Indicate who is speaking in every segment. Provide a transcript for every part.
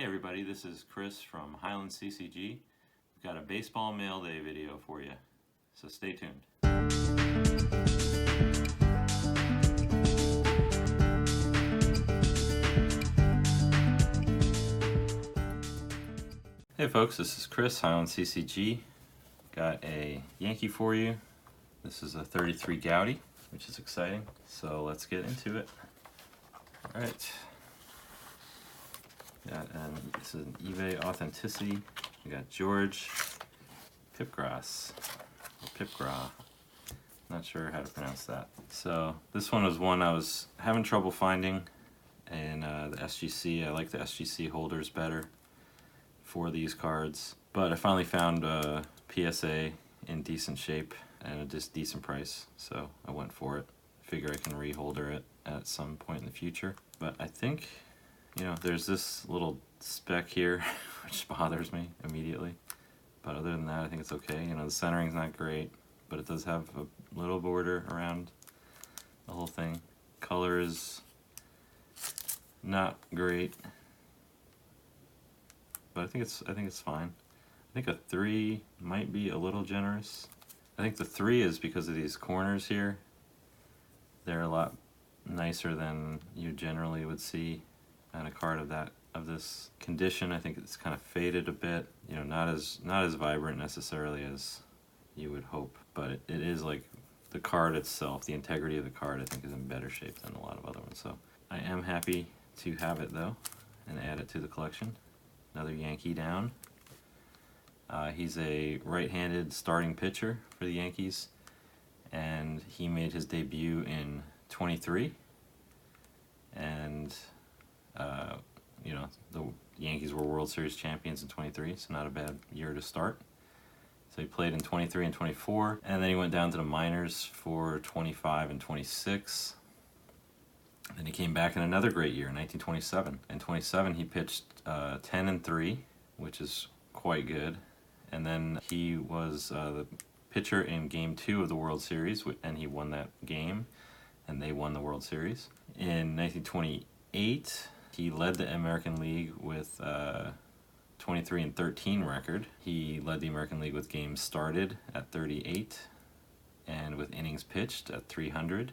Speaker 1: Hey everybody, this is Chris from Highland CCG. We've got a baseball mail day video for you, so stay tuned. Hey folks, this is Chris, Highland CCG. Got a Yankee for you. This is a 33 Goudey, which is exciting, so let's get into it. Alright. This is an eBay Authenticity. We got George Pipgras, or Pipgras. Not sure how to pronounce that. So this one was one I was having trouble finding in the SGC. I like the SGC holders better for these cards, but I finally found a PSA in decent shape and a just decent price, so I went for it. Figure I can reholder it at some point in the future, but I think, you know, there's this little speck here which bothers me immediately, but other than that I think it's okay. You know, the centering's not great, but it does have a little border around the whole thing. Color is not great, but I think it's fine. I think a 3 might be a little generous. I think the 3 is because of these corners here. They're a lot nicer than you generally would see on a card of this condition. I think it's kind of faded a bit. You know, not as vibrant necessarily as you would hope, but it is like the card itself, the integrity of the card, I think is in better shape than a lot of other ones. So I am happy to have it though and add it to the collection. Another Yankee down. He's a right-handed starting pitcher for the Yankees, and he made his debut in 23, and you know, the Yankees were World Series champions in 23, so not a bad year to start. So he played in 23 and 24, and then he went down to the minors for 25 and 26. Then he came back in another great year, 1927. In 27 he pitched 10 and 3, which is quite good. And then he was the pitcher in Game 2 of the World Series, and he won that game, and they won the World Series. In 1928, he led the American League with 23 and 13 record. He led the American League with games started at 38, and with innings pitched at 300.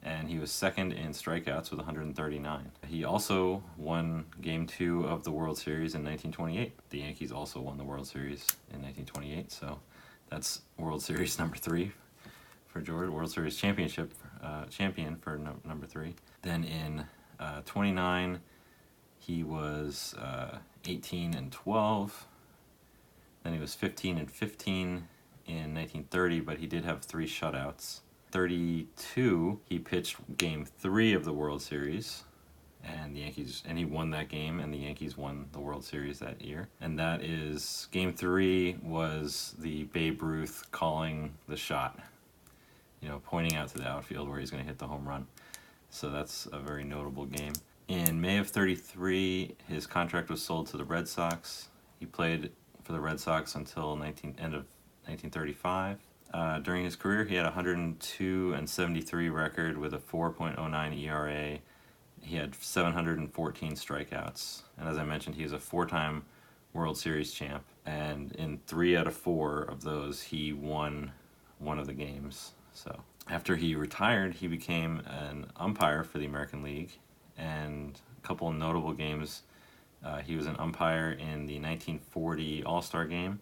Speaker 1: And he was second in strikeouts with 139. He also won Game 2 of the World Series in 1928. The Yankees also won the World Series in 1928, so that's World Series number 3 for George, World Series championship champion for number 3. Then in 29, he was 18 and 12. Then he was 15 and 15 in 1930, but he did have 3 shutouts. 32, he pitched Game 3 of the World Series, and he won that game, and the Yankees won the World Series that year. And that is, Game 3 was the Babe Ruth calling the shot, you know, pointing out to the outfield where he's going to hit the home run. So that's a very notable game. In May of 33, his contract was sold to the Red Sox. He played for the Red Sox until end of 1935. During his career, he had a 102 and 73 record with a 4.09 ERA. He had 714 strikeouts. And as I mentioned, he was a 4-time World Series champ. And in 3 out of 4 of those, he won one of the games. So after he retired, he became an umpire for the American League. And a couple of notable games, he was an umpire in the 1940 All-Star Game,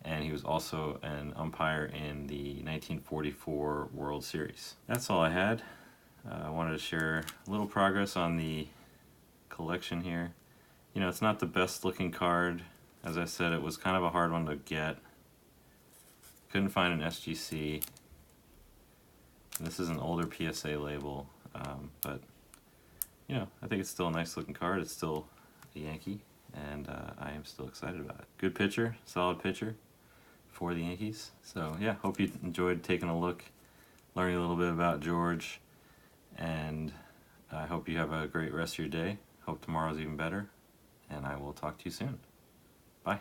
Speaker 1: and he was also an umpire in the 1944 World Series. That's all I had. I wanted to share a little progress on the collection here. You know, it's not the best looking card. As I said, it was kind of a hard one to get. Couldn't find an SGC. This is an older PSA label, but you know, I think it's still a nice looking card. It's still a Yankee, and I am still excited about it. Good pitcher, solid pitcher for the Yankees. So yeah, hope you enjoyed taking a look, learning a little bit about George, and I hope you have a great rest of your day. Hope tomorrow's even better, and I will talk to you soon. Bye.